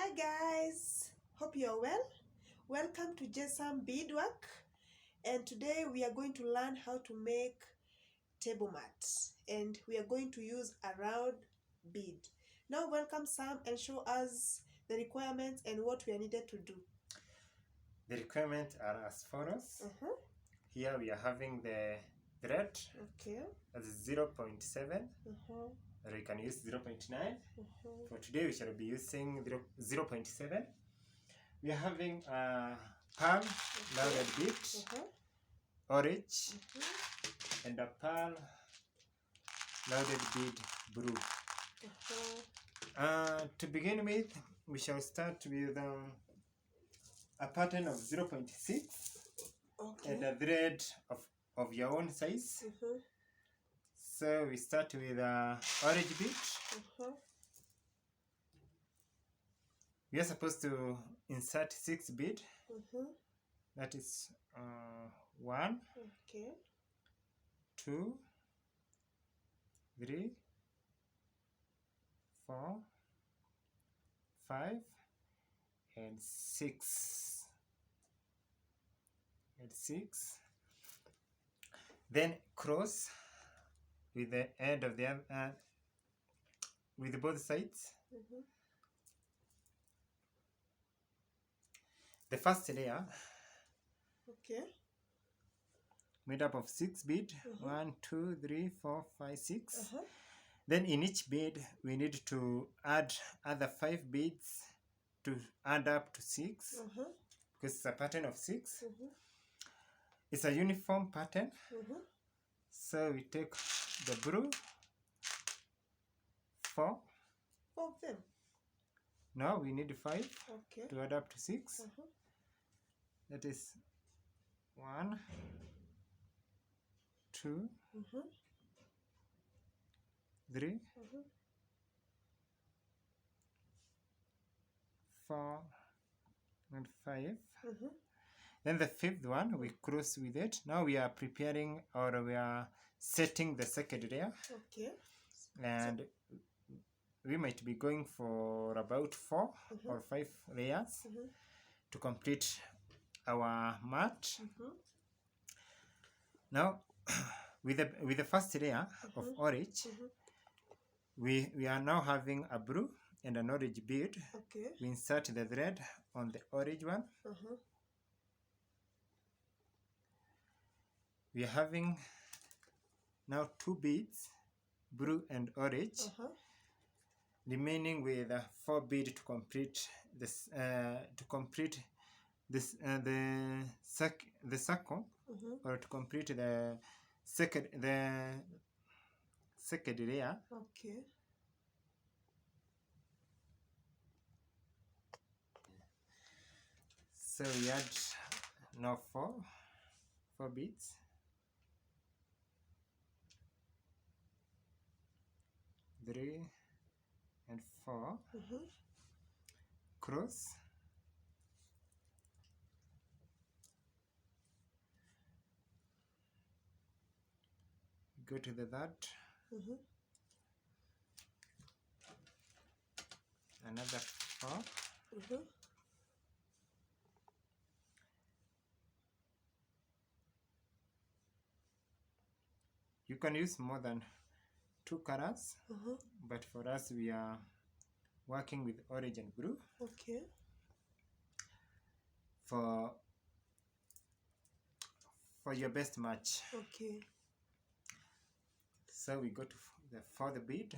Hi guys, hope you're well. Welcome to Jesam Beadwork, and today we are going to learn how to make table mats, and we are going to use a round bead. Now welcome Sam and show us the requirements and what we are needed to do. The requirements are as follows. Here we are having the thread as 0.7, or you can use 0.9. For today we shall be using 0.7. We are having a pearl loaded bead, orange, and a pearl loaded bead blue. To begin with, we shall start with a pattern of 0.6 and a thread of your own size. So we start with orange bead. We are supposed to insert 6 bead. That is 1, 2, 3, 4, 5, and 6. Then cross with the end of the with both sides. The first layer made up of 6 bead. 1, 2, 3, 4, 5, 6. Then in each bead we need to add other 5 beads to add up to 6, because it's a pattern of 6. It's a uniform pattern. So we take the blue, 4. Of them. Now we need 5 to add up to 6. That is 1, 2, 3, 4, and 5. Then the 5th one we cross with it. Now we are preparing, or we are setting the second layer. And we might be going for about 4 or 5 layers to complete our mat. Now with the first layer of orange, we are now having a blue and an orange bead. We insert the thread on the orange one. We are having now 2 beads, blue and orange, remaining with 4 beads to complete this. The circle, or to complete the second layer. So we add now 4 beads. 3 and 4. Cross. Go to the third. Another 4. You can use more than 2 colors, but for us we are working with orange and blue. For your best match. So we go to the 4th bead.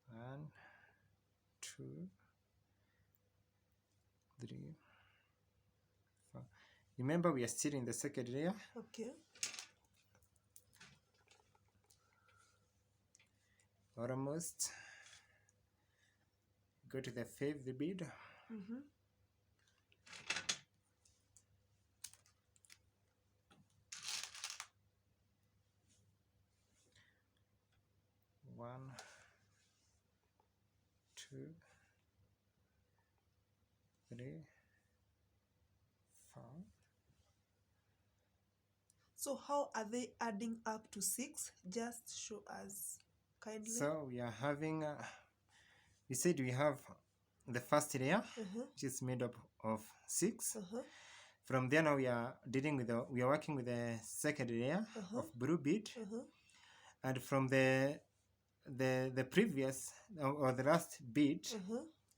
One, 2, 3, 4. Remember, we are still in the second layer. Almost. Go to the 5th bead. 1, 2, 3, 4. So how are they adding up to 6? Just show us kindly. So we are having, we said we have the first layer, which is made up of 6. From there now we are dealing with we are working with the second layer of blue bead, and from the previous or the last bead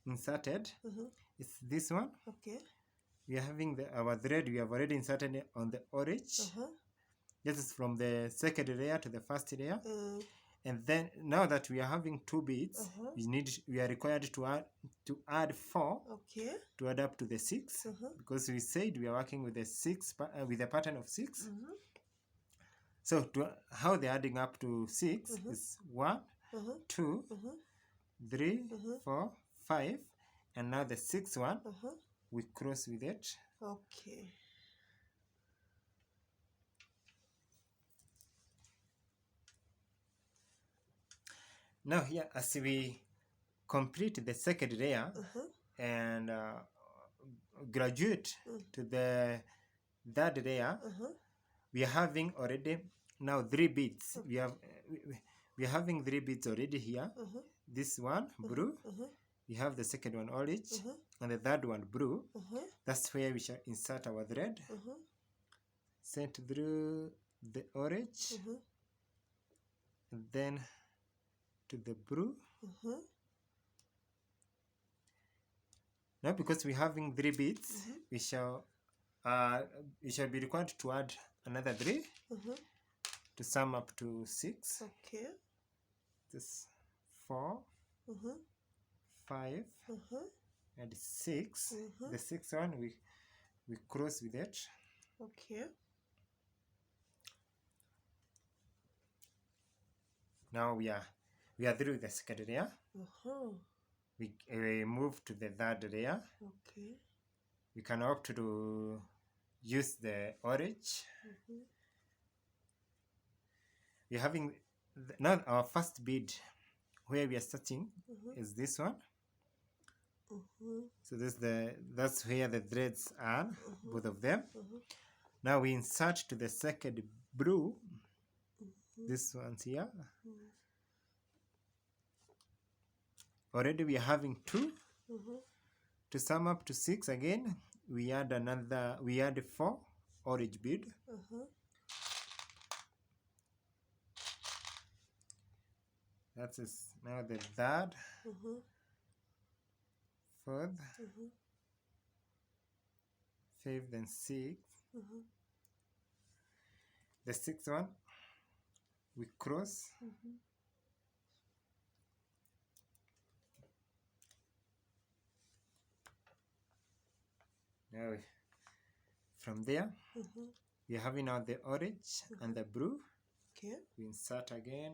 inserted is this one. Okay. We are having our thread. We have already inserted it on the orange. This is from the second layer to the first layer. And then now that we are having 2 beads, we are required to add 4 to add up to the 6, because we said we are working with the 6 with a pattern of 6. So how they're adding up to 6 is 1, 2, 3, 4, 5, and now the 6th one we cross with it. Okay. Now here, as we complete the second layer and graduate to the third layer, we are having already now 3 beads. We are having 3 beads already here. This one blue, we have the second one orange, and the third one blue. That's where we shall insert our thread. Sent through the orange, and then to the blue. Now, because we're having 3 beads, we shall be required to add another 3 to sum up to 6. Okay. This 4, 5, and 6. The 6th one we cross with it. Okay. Now we are through the second layer. We move to the third layer. Okay. We can opt to use the orange. We're having now our first bead where we are starting is this one. So that's where the threads are, both of them. Now we insert to the second blue. This one's here. Already we are having 2. To sum up to 6 again, we add 4 orange bead. That is now the third, 4th, 5th, and 6th. The 6th one we cross. Now from there we are having now the orange and the blue. Okay. We insert again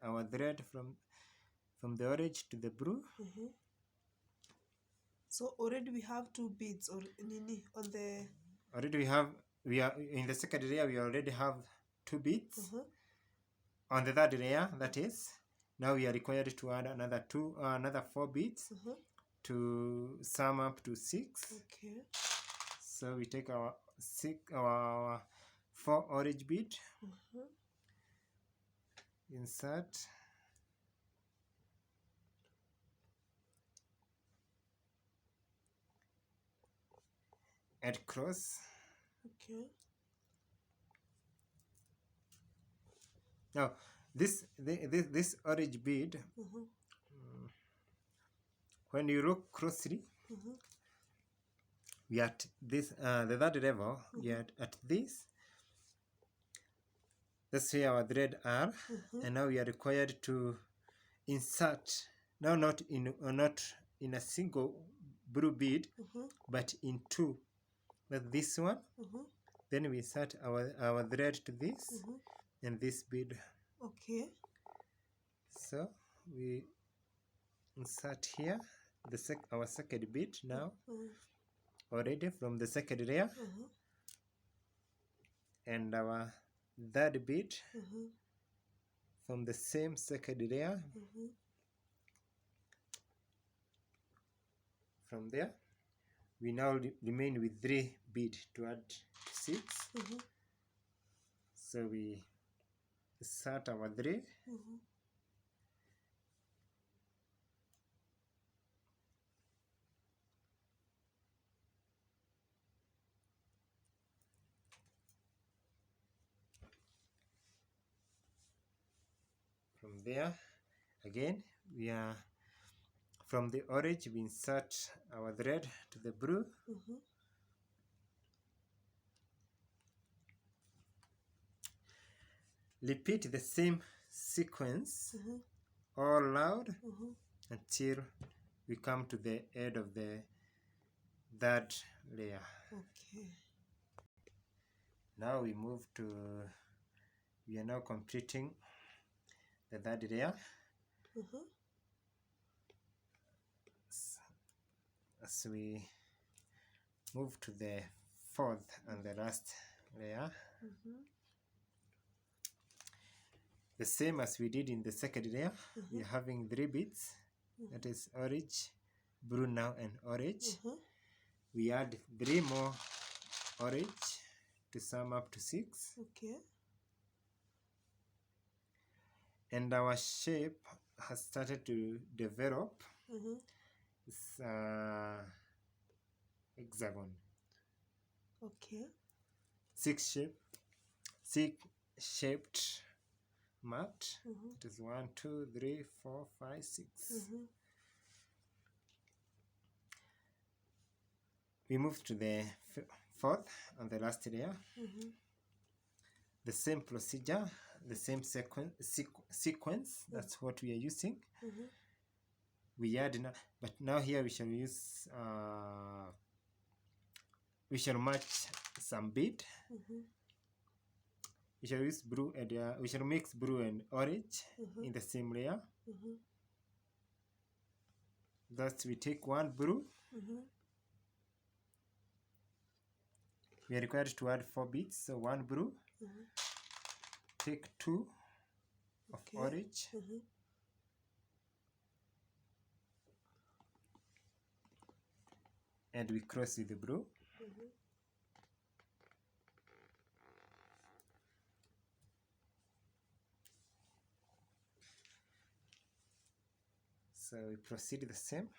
our thread from the orange to the blue. So already we have 2 beads on the. Already we are in the second layer. We already have 2 beads. On the third layer, that is, now we are required to add another 4 beads to sum up to 6. Okay. So we take our 4 orange bead, insert, and cross. Okay. Now this orange bead, when you look closely, we are at this the third level. We are at this. That's where our thread are, and now we are required to insert. Now not in a single blue bead, but in 2. But this one. Then we insert our thread to this and this bead. Okay. So we insert here our second bead now. Already from the second layer, and our third bead from the same second layer, from there. We now remain with 3 beads to add 6. So we start our 3. From there, again, we are from the orange, we insert our thread to the blue. Repeat the same sequence all loud until we come to the end of the third layer. Okay. Now we are now completing the third layer. As we move to the fourth and the last layer, the same as we did in the second layer, we are having 3 beads. That is orange, blue now, and orange. We add 3 more orange to sum up to 6. Okay. And our shape has started to develop. It's hexagon. Okay. Six shaped mat. It is 1, 2, 3, 4, 5, 6. We move to the fourth and the last layer. The same procedure, the same sequence. That's what we are using. We add now, but now here we shall use. We shall match some bead. We shall use blue and we shall mix blue and orange in the same layer. Thus we take 1 blue. We are required to add 4 beads, so 1 blue. Take 2 of orange. And we cross with the blue. So we proceed the same.